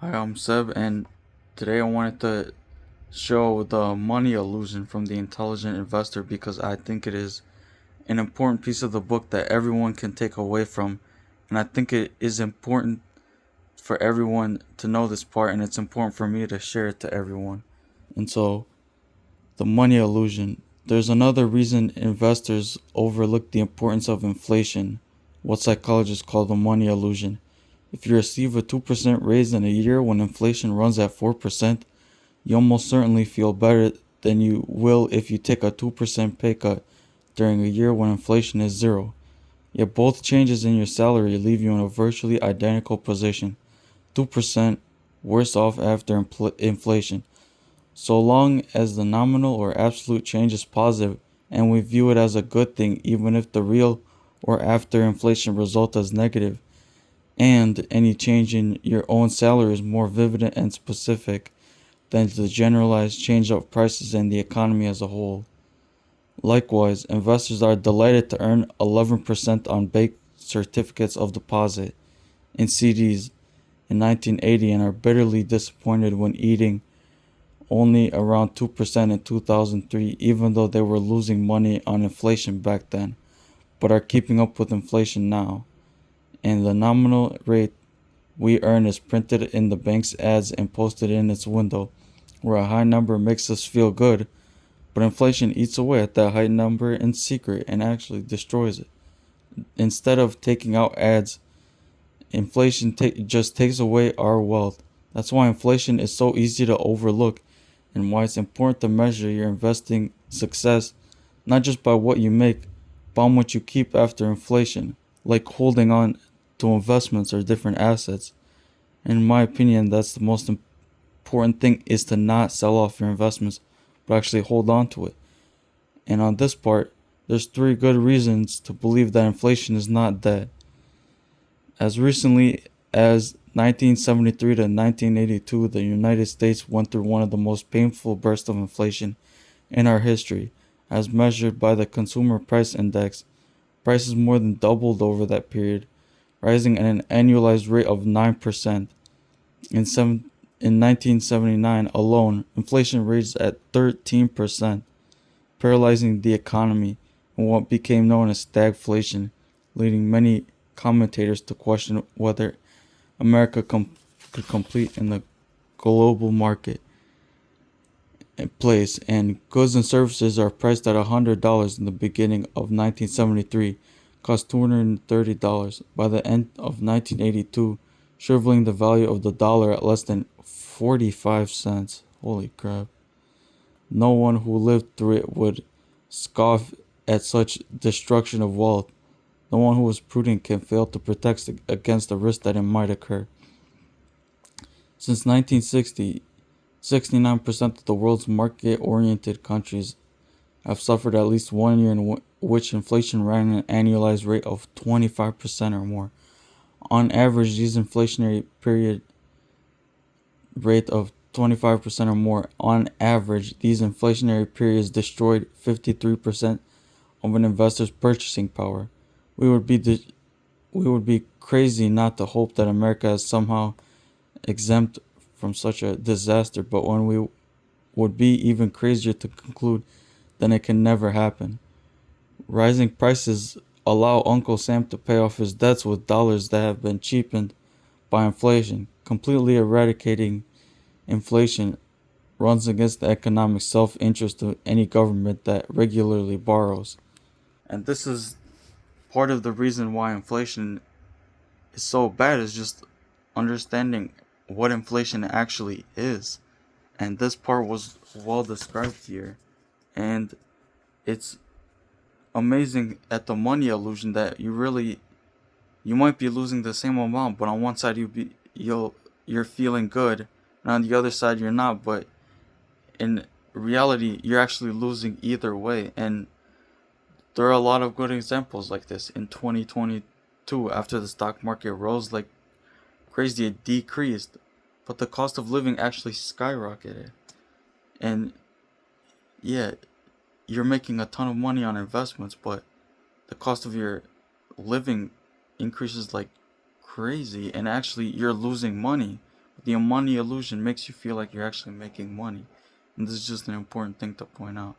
Hi, I'm Seb, and today I wanted to show the money illusion from the intelligent investor because I think it is an important piece of the book that everyone can take away from. And I think it is important for everyone to know this part, and it's important for me to share it to everyone. And so, the money illusion. There's another reason investors overlook the importance of inflation, what psychologists call the money illusion. If you receive a 2% raise in a year when inflation runs at 4%, you almost certainly feel better than you will if you take a 2% pay cut during a year when inflation is zero. Yet both changes in your salary leave you in a virtually identical position, 2% worse off after inflation. So long as the nominal or absolute change is positive and we view it as a good thing, even if the real or after inflation result is negative, and any change in your own salary is more vivid and specific than the generalized change of prices in the economy as a whole. Likewise, investors are delighted to earn 11% on bank certificates of deposit in CDs in 1980 and are bitterly disappointed when eating only around 2% in 2003, even though they were losing money on inflation back then, but are keeping up with inflation now. And the nominal rate we earn is printed in the bank's ads and posted in its window, where a high number makes us feel good, but inflation eats away at that high number in secret and actually destroys it. Instead of taking out ads, inflation just takes away our wealth. That's why inflation is so easy to overlook and why it's important to measure your investing success not just by what you make, but on what you keep after inflation, like holding on to investments or different assets. In my opinion, that's the most important thing is to not sell off your investments, but actually hold on to it. And on this part, there's three good reasons to believe that inflation is not dead. As recently as 1973 to 1982, the United States went through one of the most painful bursts of inflation in our history, as measured by the Consumer Price Index. Prices more than doubled over that period, rising at an annualized rate of 9%. In 1979 alone, inflation raised at 13%, paralyzing the economy in what became known as stagflation, leading many commentators to question whether America could compete in the global market place, and goods and services are priced at $100 in the beginning of 1973, cost $230 by the end of 1982, shriveling the value of the dollar at less than 45 cents. Holy crap. No one who lived through it would scoff at such destruction of wealth. No one who was prudent can fail to protect against the risk that it might occur. Since 1960, 69% of the world's market-oriented countries have suffered at least 1 year in which inflation ran at an annualized rate of 25% or more. On average, these inflationary period rate of 25% or more, on average, these inflationary periods destroyed 53% of an investor's purchasing power. We would be we would be crazy not to hope that America is somehow exempt from such a disaster, but when we would be even crazier to conclude that it can never happen. Rising prices allow Uncle Sam to pay off his debts with dollars that have been cheapened by inflation. Completely eradicating inflation runs against the economic self-interest of any government that regularly borrows. And this is part of the reason why inflation is so bad, is just understanding what inflation actually is. And this part was well described here. And it's amazing at the money illusion that you might be losing the same amount, but on one side you're feeling good, and on the other side you're not, but in reality you're actually losing either way. And there are a lot of good examples like this. In 2022, after the stock market rose like crazy, it decreased, but the cost of living actually skyrocketed. And yeah, you're making a ton of money on investments, but the cost of your living increases like crazy, and actually you're losing money, The money illusion makes you feel like you're actually making money. And this is just an important thing to point out.